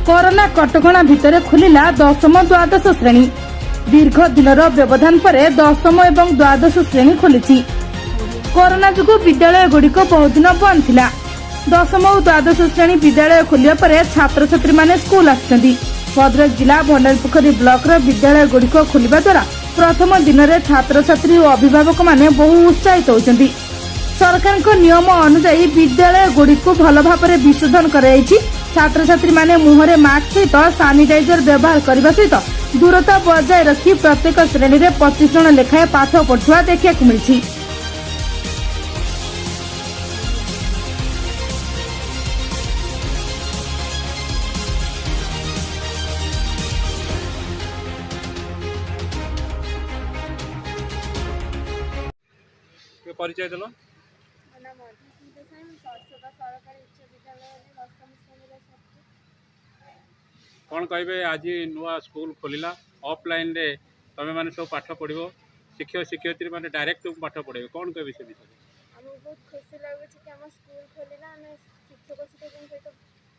Corona कटकणा भितर खुलिला दशम द्वादश श्रेणी। दीर्घ दिनर व्यवधान पर दशम एवं द्वादश श्रेणी खोली। कोरोना जुगु विद्यालय गुड़िक बहुत दिन बंद थिला। दशम और द्वादश श्रेणी विद्यालय खोलिया पर छात्र छात्री माने स्कूल आछंती। भद्रक जिला भंडारीपोखरी ब्लॉक रो विद्यालय गुड़िक खोलिबा द्वारा प्रथम दिन में छात्र छात्री और अभिभावक माने बहु उत्साहित होउछंती। सरकार को नियम अनुसार विद्यालय गुड़िक भल भाव विशोधन कराई। छात्र छात्री माने मुहरे मास्क सहित सानिटाइजर व्यवहार करने सहित दूरता बजाय रखी प्रत्येक श्रेणी में 25 जन लेखाएं पाठ पढ़ुआ देखा मिली। परिचय देलो कौन कहे आज नुआ स्कूल खोलिला ऑफलाइन रे तमे माने सब पाठ पढ़िबो शिक्षक शिक्षयित्री माने डायरेक्ट तुम पाठ पढ़ेबो कौन कहबे से विषय हम बहुत खुशी लागै छै कि हम स्कूल खोलिला हम शिक्षक शिक्षयित्री सहित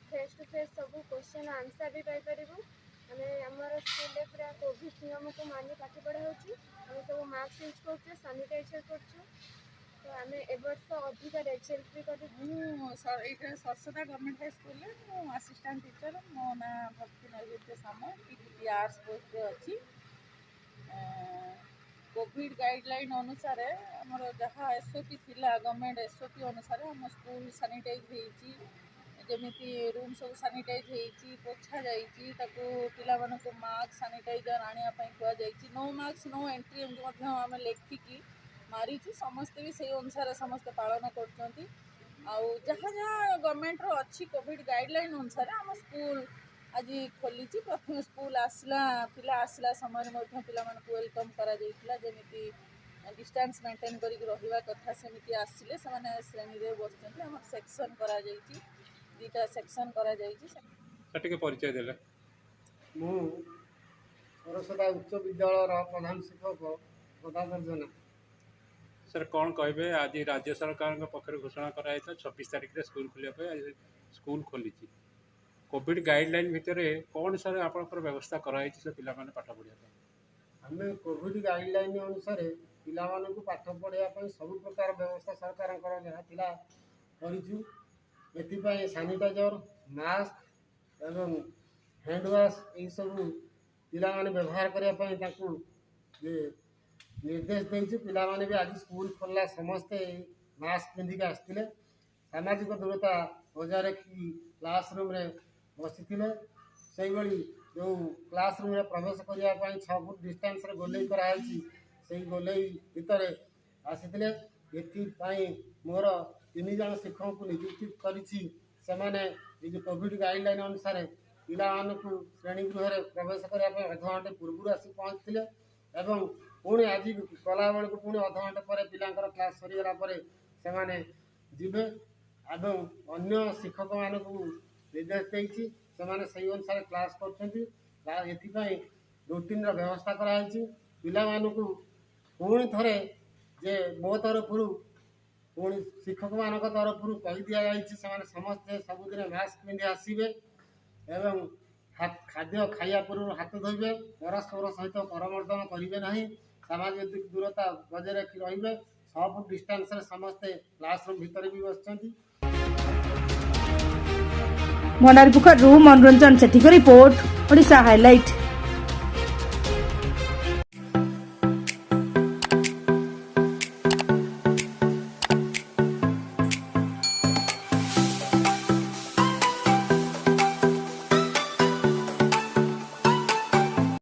फेस टू फेस सब क्वेश्चन आंसर भी पाई परिबो। हमें हमर स्कूल रे पूरा कोविड नियम को मानि पाठ पढ़ा होछि। हम सब मास्क यूज करछु सैनिटाइजर करछु। तो हमें ए वर्ष अधिक रेचल फ्री कर सरस्वती गवर्नमेंट हाई स्कूल में असिस्टेंट टीचर मो ना भक्ति नैवेद्य सामो पीटीटी आर्ट्स पोस्ट अच्छी। कोविड गाइडलाइन अनुसार आमर जहाँ एसओपी थिला गवर्नमेंट एसओपी अनुसार हम स्कूल सैनिटाइज होईची जमीती रूम सब सैनिटाइज होईची पोछा जाईची ताको पिला मानक मास्क सैनिटाइजर आनिया पई कुआ जाईची। नो मास्क नो एंट्री एमती मध्य हम लेखिकी मारीचु समस्ते भी से अनुसार समस्त पालन करछंती। आउ जहाँ जहाँ गवर्नमेंट रो अच्छी कोविड गाइडलाइन अनुसार हम स्कूल आज खोली। प्रथम स्कूल आसला पिला आसला समय में पिला मानक वेलकम करा जाइतिला जेमिति डिस्टेंस मेंटेन करिक रहिबा कथा सेमिति आसिले से माने श्रेणी रे बसचंती। हम सेक्शन करा जाइछि दुटा सेक्शन करा जाइछि। सटिके परिचय देले मु सरस्वती उच्च विद्यालय रो प्रधान शिक्षक गदाधर जना। सर कौन कहे आज राज्य सरकार पक्ष घोषणा कराई 26 तारिख रे स्कूल खोलिया पे आज स्कूल खोली कोविड गाइडलाइन भितर कौन सर आप व्यवस्था कराई से पिला माने पाठ पढ़िया हमें कोविड गाइडलाइन अनुसार पिला मानक पाठ पढ़ाई सब प्रकार व्यवस्था सरकार जहाँ थिला करिछु। एथिपाई सैनिटाइजर मास्क एवं हैंड वाश यही सब पिला माने व्यवहार करने निर्देश देइछु। पिला माने भी आज स्कूल खोलला समस्ते मास्क पिंधिक आसते सामाजिक दूरता बजाय रखी क्लासरूम रे बसी से जो क्लासरूम रे प्रवेश करने 6 फुट डिस्टेंस रे गोलेई कराई से गोलेई भितर आसीथिले। एथिपाई मोर 3 जन शिक्षक को नियुक्ति करिछि। सेमाने जो कोविड गाइडलाइन अनुसार पिला मानकु श्रेणी गृह रे प्रवेश करने अध घंटे पूर्व आसी पहुँचते एवं पुणी आज कला बेलू पुणी अध घंटे पर पिलांकर क्लास सरीगला से माने जीवे एवं अन्य शिक्षक मानक निर्देश देइछि से माने सही अनुसार क्लास कर रूटीन व्यवस्था कराई। पिला मानक पुणी थरे जे मो तरफ पुणी शिक्षक मान तरफ कही दि जाइए से माने समस्ते सबुदिन मास्क पिंधि आसबे एवं खाद्य खाया पूर्व हाथ धोबे परस्पर सहित करमर्दन करेंगे ना सामाजिक दूरता बजाय रखी रे 6 फुट डिस्टेंस समस्ते क्लासरूम भितर भी बसचंती। भंडारीपोखरी मनोरंजन सेठी रिपोर्ट ओडिशा हाइलाइट।